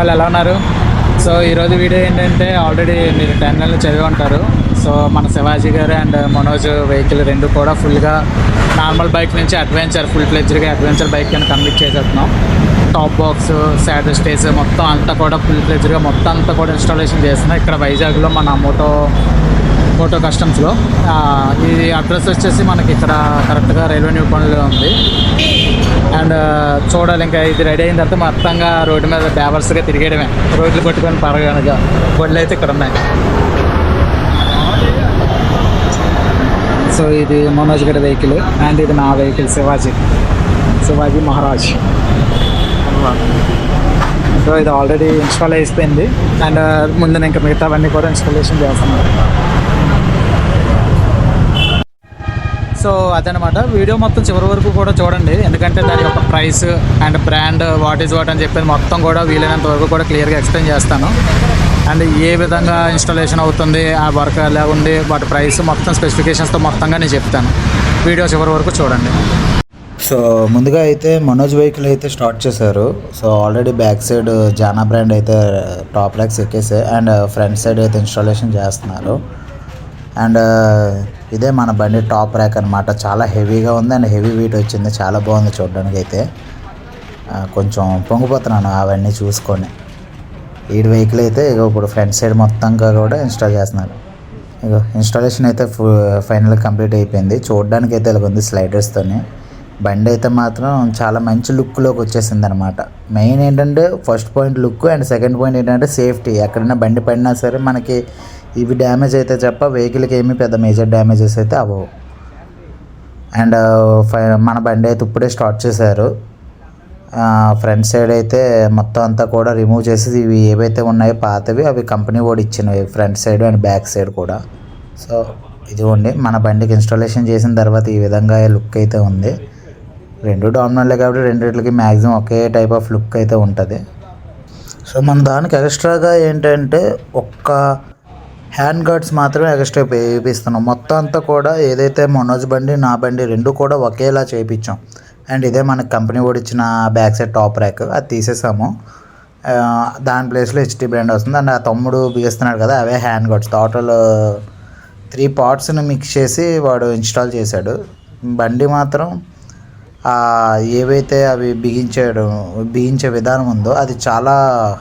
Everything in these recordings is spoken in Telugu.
వాళ్ళు ఎలా ఉన్నారు? సో ఈరోజు వీడియో ఏంటంటే ఆల్రెడీ మీరు టెన్లో చదివి ఉంటారు. సో మన శివాజీ గారు అండ్ మనోజ్ వెహికల్ రెండు కూడా ఫుల్గా నార్మల్ బైక్ నుంచి అడ్వెంచర్ ఫుల్ ఫ్లెడ్జ్డ్గా అడ్వెంచర్ బైక్ కింద కంప్లీట్ చేసేస్తున్నాం. టాప్ బాక్స్, సాడల్ స్టేజ్ మొత్తం అంతా కూడా ఫుల్ ఫ్లెడ్జ్డ్గా మొత్తం అంతా కూడా ఇన్స్టాలేషన్ చేస్తున్నాం ఇక్కడ వైజాగ్లో మన మోటో కస్టమ్స్లో. ఈ అడ్రస్ వచ్చేసి మనకి ఇక్కడ కరెక్ట్గా రైల్వే న్యూ పనులు ఉంది. అండ్ చూడాలి, ఇంకా ఇది రెడీ అయిన తర్వాత మొత్తంగా రోడ్డు మీద డ్రైవర్స్గా తిరిగేయడమే. రోడ్లు కొట్టుకొని పరగనగా గొడ్లు అయితే ఇక్కడ ఉన్నాయి. సో ఇది మనోజ్ గడి వెహికల్ అండ్ ఇది నా వెహికల్ శివాజీ మహారాజ్. సో ఇది ఆల్రెడీ ఇన్స్టాల్ అయిపోయింది అండ్ ముందు ఇంకా మిగతావన్నీ కూడా ఇన్స్టాలేషన్ చేస్తున్నాను. సో అదనమాట, వీడియో మొత్తం చివరి వరకు కూడా చూడండి, ఎందుకంటే దాని యొక్క price and brand what is what అని చెప్పేది మొత్తం కూడా వీలైనంత వరకు కూడా క్లియర్గా ఎక్స్ప్లెయిన్ చేస్తాను. అండ్ ఏ విధంగా ఇన్స్టాలేషన్ అవుతుంది, ఆ వర్క్ ఎలా ఉంది, వాటి ప్రైస్ మొత్తం స్పెసిఫికేషన్స్తో మొత్తంగా నేను చెప్తాను. వీడియో చివరి వరకు చూడండి. సో ముందుగా అయితే మనోజ్ వెహికల్ అయితే స్టార్ట్ చేశారు. సో ఆల్రెడీ బ్యాక్ సైడ్ జానా బ్రాండ్ అయితే టాప్ ర్యాక్స్ ఎక్కేసాయి అండ్ ఫ్రంట్ సైడ్ అయితే ఇన్స్టాలేషన్ చేస్తున్నారు. అండ్ ఇదే మన బండి టాప్ ర్యాక్ అనమాట. చాలా హెవీగా ఉంది అండ్ హెవీ వెయిట్ వచ్చింది. చాలా బాగుంది చూడడానికి అయితే. కొంచెం పొంగిపోతున్నాను అవన్నీ చూసుకొని. ఈ వెహికల్ అయితే ఇప్పుడు ఫ్రంట్ సైడ్ మొత్తంగా కూడా ఇన్స్టాల్ చేస్తున్నారు. ఇన్స్టాలేషన్ అయితే ఫైనల్గా కంప్లీట్ అయిపోయింది. చూడడానికి అయితే ఇలా ఉంది స్లైడర్స్తోని. బండి అయితే మాత్రం చాలా మంచి లుక్లోకి వచ్చేసింది అనమాట. మెయిన్ ఏంటంటే first point look and second point ఏంటంటే సేఫ్టీ. ఎక్కడైనా బండి పడినా సరే మనకి ఇవి డ్యామేజ్ అయితే తప్ప వెహికల్కి ఏమీ పెద్ద మేజర్ డ్యామేజెస్ అయితే అవ్వవు. అండ్ మన బండి అయితే ఇప్పుడే స్టార్ట్ చేశారు. ఫ్రంట్ సైడ్ అయితే మొత్తం అంతా కూడా రిమూవ్ చేసి ఇవి ఏవైతే ఉన్నాయో పాతవి అవి కంపెనీ కూడా ఇచ్చినవి front side and back side కూడా. సో ఇదిగోండి మన బండికి ఇన్స్టాలేషన్ చేసిన తర్వాత ఈ విధంగా లుక్ అయితే ఉంది. రెండు డామినర్లే కాబట్టి రెండింటికి maximum okay type of look అయితే ఉంటుంది. సో మన దానికి ఎక్స్ట్రాగా ఏంటంటే ఒక్క హ్యాండ్ గార్డ్స్ మాత్రమే ఎక్స్ట్రా వేయిస్తున్నాం. మొత్తం అంతా కూడా ఏదైతే మనోజ్ బండి నా బండి రెండు కూడా ఒకేలా చేయించాం. అండ్ ఇదే మనకి కంపెనీ కూడా ఇచ్చిన బ్యాక్ సైడ్ టాప్ ర్యాక్ అది తీసేసాము. దాని ప్లేస్లో హెచ్టీ బ్రాండ్ వస్తుంది. అండ్ ఆ తమ్ముడు బిగిస్తున్నాడు కదా, అవే హ్యాండ్ గార్డ్స్. టోటల్ 3 పార్ట్స్ని మిక్స్ చేసి వాడు ఇన్స్టాల్ చేశాడు. బండి మాత్రం ఏవైతే అవి బిగించే విధానం ఉందో అది చాలా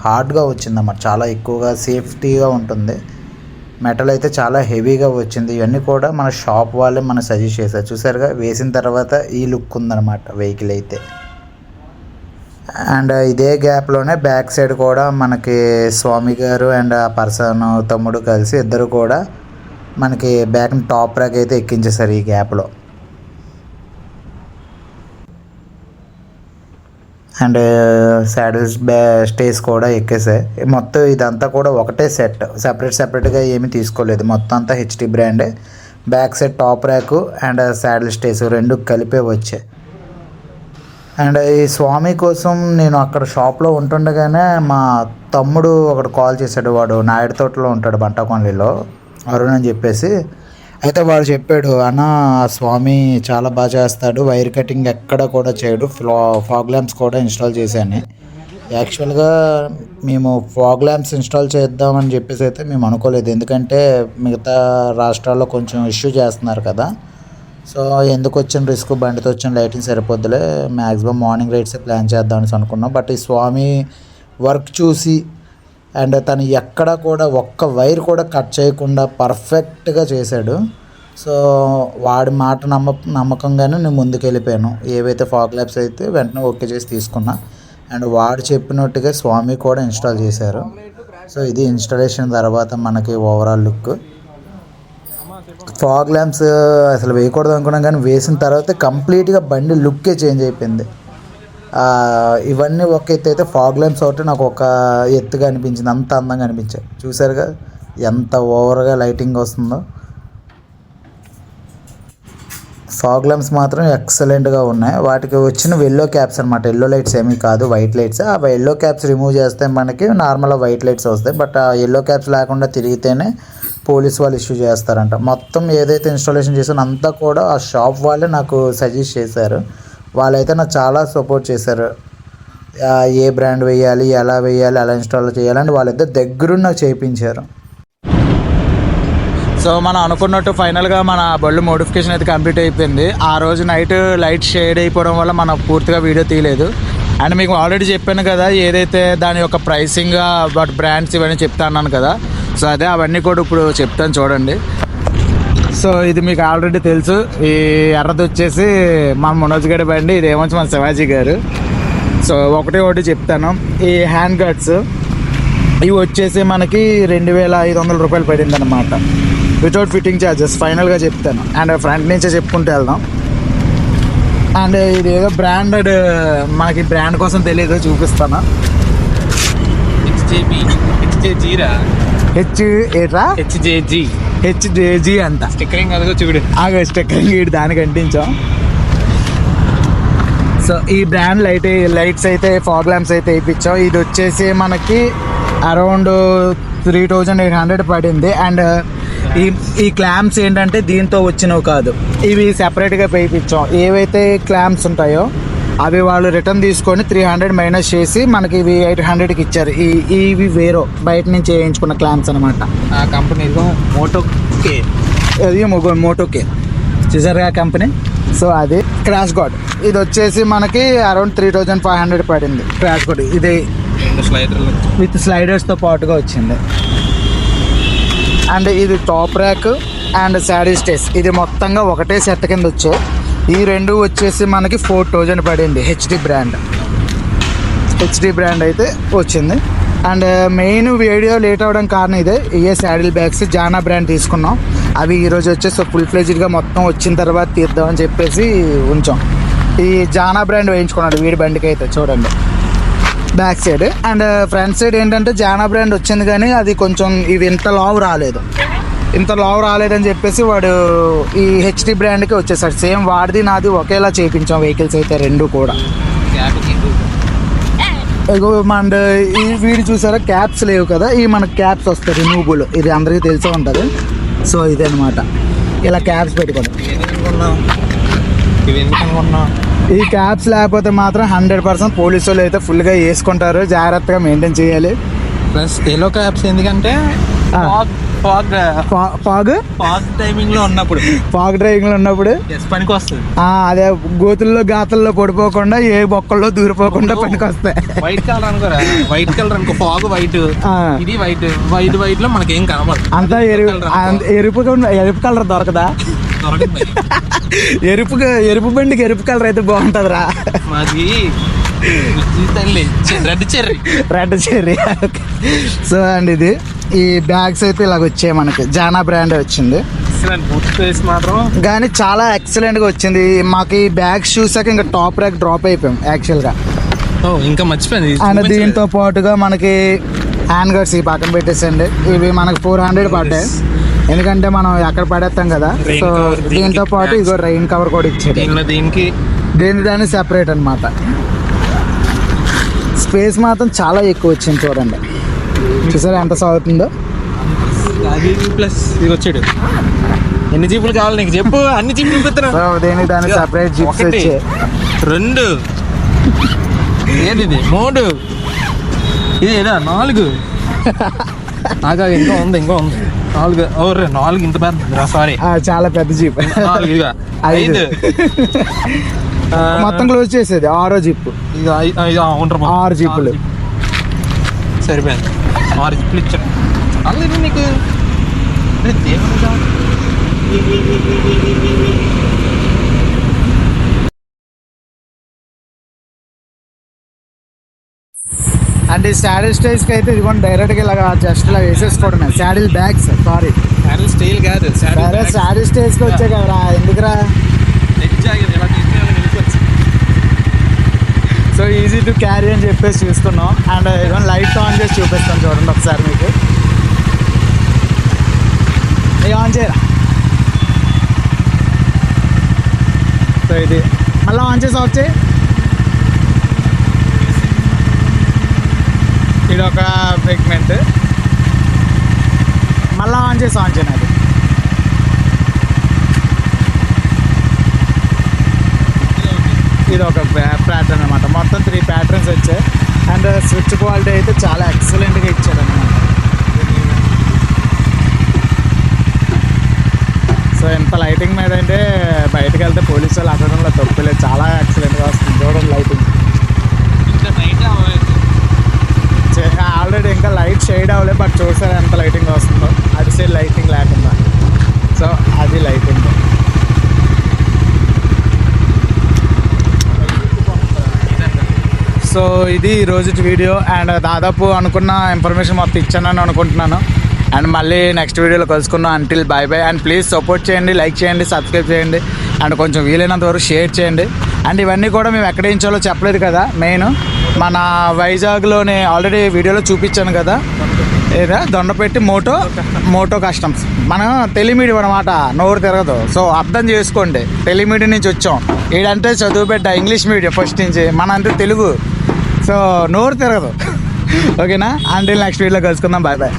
హార్డ్గా వచ్చిందన్నమాట. చాలా ఎక్కువగా సేఫ్టీగా ఉంటుంది. మెటల్ అయితే చాలా హెవీగా వచ్చింది. ఇవన్నీ కూడా మన షాప్ వాళ్ళే మనకు సజెస్ట్ చేశారు. చూసారుగా, వేసిన తర్వాత ఈ లుక్ ఉందన్నమాట వెహికల్ అయితే. అండ్ ఇదే గ్యాప్లోనే బ్యాక్ సైడ్ కూడా మనకి స్వామి గారు అండ్ ఆ పర్సన్ తమ్ముడు కలిసి ఇద్దరు కూడా మనకి బ్యాక్ టాప్ ర్యాక్ అయితే ఎక్కించేశారు ఈ గ్యాప్లో. అండ్ సాడిల్స్ స్టేస్ కూడా ఎక్కేసాయి. మొత్తం ఇదంతా కూడా ఒకటే సెట్, సపరేట్గా ఏమీ తీసుకోలేదు. మొత్తం అంతా హెచ్టీ బ్రాండే. Back side top rack and saddle stays రెండు కలిపే వచ్చాయి. అండ్ ఈ స్వామి కోసం నేను అక్కడ షాప్లో ఉంటుండగానే మా తమ్ముడు ఒకడు కాల్ చేశాడు. వాడు నాయుడు తోటలో ఉంటాడు, బంటాకొండలిలో, అరుణ్ అని చెప్పేసి. అయితే వాడు చెప్పాడు, అన్న స్వామి చాలా బాగా చేస్తాడు, వైర్ కటింగ్ ఎక్కడ కూడా చేయడు, ఫాగ్ ల్యాంప్స్ కూడా ఇన్స్టాల్ చేశాను. యాక్చువల్గా మేము ఫాగ్ ల్యాంప్స్ ఇన్స్టాల్ చేద్దామని చెప్పేసి అయితే మేము అనుకోలేదు. ఎందుకంటే మిగతా రాష్ట్రాల్లో కొంచెం ఇష్యూ చేస్తున్నారు కదా. సో ఎందుకు వచ్చిన రిస్క్, బండితో వచ్చిన లైటింగ్ సరిపోద్దులే, మ్యాక్సిమం మార్నింగ్ రైడ్సే ప్లాన్ చేద్దామని అనుకున్నాం. బట్ ఈ స్వామి వర్క్ చూసి అండ్ తను ఎక్కడ కూడా ఒక్క వైర్ కూడా కట్ చేయకుండా పర్ఫెక్ట్గా చేశాడు. సో వాడి మాట నమ్మకంగానే నేను ముందుకు వెళ్ళిపోయాను. ఏవైతే ఫాగ్ ల్యాబ్స్ అయితే వెంటనే ఓకే చేసి తీసుకున్నా. అండ్ వాడు చెప్పినట్టుగా స్వామి కూడా ఇన్స్టాల్ చేశారు. సో ఇది ఇన్స్టాలేషన్ తర్వాత మనకి ఓవరాల్ లుక్. ఫాగ్ ల్యాంప్స్ అసలు వేయకూడదు అనుకున్నాం, కానీ వేసిన తర్వాత కంప్లీట్గా బండి లుక్కే చేంజ్ అయిపోయింది. ఇవన్నీ ఒక ఎత్తు అయితే ఫాగ్ ల్యాంప్స్ ఒకటి నాకు ఒక ఎత్తుగా అనిపించింది. అంత అందంగా అనిపించాయి. చూసారుగా ఎంత ఓవర్గా లైటింగ్ వస్తుందో. ఫాగ్ ల్యాంప్స్ మాత్రం ఎక్సలెంట్గా ఉన్నాయి. వాటికి వచ్చిన ఎల్లో క్యాప్స్ అనమాట. ఎల్లో లైట్స్ ఏమీ కాదు, వైట్ లైట్స్. ఆ ఎల్లో క్యాప్స్ రిమూవ్ చేస్తే మనకి నార్మల్గా వైట్ లైట్స్ వస్తాయి. బట్ ఆ ఎల్లో క్యాప్స్ లేకుండా తిరిగితేనే పోలీస్ వాళ్ళు ఇష్యూ చేస్తారంట. మొత్తం ఏదైతే ఇన్స్టాలేషన్ చేసానో అంతా కూడా ఆ షాప్ వాళ్ళే నాకు సజెస్ట్ చేశారు. వాళ్ళైతే నాకు చాలా సపోర్ట్ చేశారు. ఏ బ్రాండ్ వేయాలి, ఎలా వేయాలి, ఎలా ఇన్స్టాల్ చేయాలని వాళ్ళిద్దరు దగ్గరుండి నాకు చేయించారు. సో మనం అనుకున్నట్టు ఫైనల్గా మన బళ్ళు మోడిఫికేషన్ అయితే కంప్లీట్ అయిపోయింది. ఆ రోజు నైట్ లైట్ షేడ్ అయిపోవడం వల్ల మనం పూర్తిగా వీడియో తీయలేదు. అండ్ మీకు ఆల్రెడీ చెప్పాను కదా, ఏదైతే దాని యొక్క ప్రైసింగ్, వాటి బ్రాండ్స్ ఇవన్నీ చెప్తా అన్నాను కదా. సో అదే అవన్నీ కూడా ఇప్పుడు చెప్తాను చూడండి. సో ఇది మీకు ఆల్రెడీ తెలుసు, ఈ ఎర్రది వచ్చేసి మన మనోజ్ గారి బండి, ఇదేమో మన శివాజీ గారు. సో ఒకటి చెప్తాను. ఈ హ్యాండ్ గర్డ్స్ ఇవి వచ్చేసి మనకి 2,500 రూపాయలు పడింది అనమాట, వితౌట్ ఫిట్టింగ్ ఛార్జెస్. ఫైనల్గా చెప్తాను. అండ్ ఫ్రంట్ నుంచే చెప్పుకుంటూ వెళ్దాం. అండ్ ఇది ఏదో బ్రాండెడ్, మనకి బ్రాండ్ కోసం తెలియదు, చూపిస్తాను. హెచ్జేజీ అంట. స్టిక్కరింగ్ అదిగో చూడు, స్టిక్కరింగ్ ఇటు దానికి అంటించాం. సో ఈ బ్రాండ్ లైట్స్ అయితే ఫాగ్ ల్యాంప్స్ అయితే వేయించాం. ఇది వచ్చేసి మనకి అరౌండ్ 3,800 పడింది. అండ్ ఈ క్లాంప్స్ ఏంటంటే దీంతో వచ్చినవి కాదు, ఇవి సెపరేట్గా వేయించాం. ఏవైతే క్లాంప్స్ ఉంటాయో అవి వాళ్ళు రిటర్న్ తీసుకొని 300 మైనస్ చేసి మనకి ఇవి 800కి ఇచ్చారు. ఇవి వేరో బయట నుంచి వేయించుకున్న క్లాంప్స్ అనమాట. ఆ కంపెనీ మోటోకే, అది మోటోకే చూసారుగా కంపెనీ. సో అది క్రాష్ గార్డ్. ఇది వచ్చేసి మనకి అరౌండ్ 3,500 పడింది క్రాష్ గార్డ్. ఇది విత్ స్లైడర్స్తో పాటుగా వచ్చింది. అండ్ ఇది top rack and sari stays, ఇది మొత్తంగా ఒకటే సెట్ కింద వచ్చాయి. ఈ రెండు వచ్చేసి మనకి 4,000 పడింది. హెచ్డి బ్రాండ్ అయితే వచ్చింది. అండ్ మెయిన్ వీడియో లేట్ అవ్వడం కారణం ఇదే, ఏ శాడిల్ బ్యాగ్స్ జానా బ్రాండ్ తీసుకున్నాం. అవి ఈరోజు వచ్చేసి ఫుల్ ఫ్లెజ్డ్గా మొత్తం వచ్చిన తర్వాత తీద్దామని చెప్పేసి ఉంచాం. ఈ జానా బ్రాండ్ వేయించుకున్నాడు వీడి బండికి అయితే చూడండి back side. And front side ఏంటంటే జానా బ్రాండ్ వచ్చింది, కానీ అది కొంచెం ఇవి ఇంత లావు రాలేదని చెప్పేసి వాడు ఈ హెచ్డి బ్రాండ్కి వచ్చేసాడు. సేమ్ వాడిది నాది ఒకేలా చేయించాం వెహికల్స్ అయితే రెండు కూడా. అండ్ ఈ వీడు చూసారా క్యాప్స్ లేవు కదా, ఈ మనకు క్యాప్స్ వస్తాయి రిమూవబుల్, ఇది అందరికీ తెలిసే ఉంటుంది. సో ఇదే అనమాట, ఇలా క్యాప్స్ పెట్టుకోండి. ఈ క్యాప్స్ లేకపోతే మాత్రం 100% పోలీసు వాళ్ళు అయితే ఫుల్గా వేసుకుంటారు, జాగ్రత్తగా మెయింటైన్ చేయాలి. ప్లస్ ఎల్లో క్యాప్స్ ఎందుకంటే ఫాగ్ డ్రైవింగ్ లో ఉన్నప్పుడు పనికి వస్తుంది. అదే గాతుల్లో పడిపోకుండా, ఏ బొక్కల్లో దూరిపోకుండా పనికి వస్తాయి. వైట్ కలర్ అనుకో ఫాగ్ వైట్, ఇది వైట్ లో మనకేం కనబడదు. అంతా ఎరుపు కలర్ దొరకదా? ఎరుపు బండికి ఎరుపు కలర్ అయితే బాగుంటుందిరా. మాది రెడ్ చెర్రీ. సో అండ్ ఇది ఈ బ్యాగ్స్ అయితే ఇలాగ వచ్చాయి, మనకి జానా బ్రాండ్ వచ్చింది. మాత్రం కానీ చాలా ఎక్సలెంట్గా వచ్చింది. మాకు ఈ బ్యాగ్స్ చూసాక ఇంకా టాప్ ర్యాక్ డ్రాప్ అయిపోయాం యాక్చువల్గా. ఇంకా మర్చిపోయింది. అండ్ దీంతో పాటుగా మనకి హ్యాండ్ గర్డ్స్ ఈ పక్కన పెట్టేసండి. ఇవి మనకు 400 పడ్డాయి, ఎందుకంటే మనం ఎక్కడ పడేస్తాం కదా. సో దీంతో పాటు ఇగో రెయిన్ కవర్ కూడా ఇచ్చాడు. దాన్ని సెపరేట్ అనమాట. స్పేస్ మాత్రం చాలా ఎక్కువ వచ్చింది చూడండి, చూసారా ఎంత సాగుతుందో. ప్లస్ ఇది వచ్చాడు. ఎన్ని జీపులు కావాలి నీకు చెప్పు, అన్ని జీపులు దేనికి దాన్ని సెపరేట్ జిప్స్ వచ్చాయి. 2 ఏంటిది 3 ఇది ఏదా 4 ఇంకా ఉంది 4 ఇంత పెద్ద, సారీ చాలా పెద్ద జీప్. 5 మొత్తం క్లోజ్ చేసేది 6వ జిప్. 6 జీపులు సరిపోయింది. 6 జిప్లు ఇచ్చాడు. అలాగే నీకు అండ్ ఈ శాడిల్ స్టైల్స్కి అయితే ఇదిగోండి డైరెక్ట్గా ఇలాగా జస్ట్ ఇలా వేసేసుకోవడమే. Saddle bags, sorry saddle style కాదు, శాడిల్ స్టైల్స్కి వచ్చాయి కదరా, ఎందుకురా. సో ఈజీ టు క్యారీ అని చెప్పేసి చూసుకున్నాం. అండ్ ఇదిగోండి లైట్ ఆన్ చేసి చూపిస్తాను చూడండి ఒకసారి మీకు. ఆన్ చేయరా. సో ఇది మళ్ళీ ఆన్ చేసి ఆఫ్ చేయి. ఇది ఒక సెగ్మెంట్, మళ్ళీ ఆన్ చేసి ఆన్ చేయను. అది ఇది ఇది ఒక ప్యాటర్న్ అనమాట. మొత్తం 3 ప్యాటర్న్స్ వచ్చాయి. అండ్ స్విచ్ క్వాలిటీ అయితే చాలా ఎక్సలెంట్గా ఇచ్చాడు అనమాట. సో ఎంత లైటింగ్ మీద అంటే బయటకు వెళ్తే పోలీసు వాళ్ళు అక్కడంలో తప్పులేదు, చాలా ఎక్సలెంట్గా వస్తుంది చూడండి లైటింగ్. ఇంకా నైట్ ఆల్రెడీ ఇంకా లైట్ షేడ్ అవ్వలేదు, బట్ చూసారు ఎంత లైటింగ్ వస్తుందో. అది సైడ్ లైటింగ్ లేకుండా, సో అది లైటింగ్. సో ఇది ఈరోజు వీడియో. అండ్ దాదాపు అనుకున్న ఇన్ఫర్మేషన్ మొత్తం ఇచ్చానని అనుకుంటున్నాను. అండ్ మళ్ళీ నెక్స్ట్ వీడియోలో కలుసుకున్నాం. Until bye bye. And please support చేయండి, లైక్ చేయండి, సబ్స్క్రైబ్ చేయండి, అండ్ కొంచెం వీలైనంత వరకు షేర్ చేయండి. అండ్ ఇవన్నీ కూడా మేము ఎక్కడ ఎంచాలో చెప్పలేదు కదా. మెయిన్ మన వైజాగ్లోనే ఆల్రెడీ వీడియోలో చూపించాను కదా, ఏదా దొండపెట్టి మోటో కస్టమ్స్. మనం టెలిమీడియం అనమాట, నోరు తిరగదు. సో అర్థం చేసుకోండి, టెలిమీడియం నుంచి వచ్చాం. ఈడంటే చదువు బిడ్డ, ఇంగ్లీష్ మీడియం ఫస్ట్ నుంచి, మన అంటే తెలుగు. సో నోరు తిరగదు. ఓకేనా? అంటిల్ నెక్స్ట్ వీడియోలో కలుసుకుందాం. Bye bye.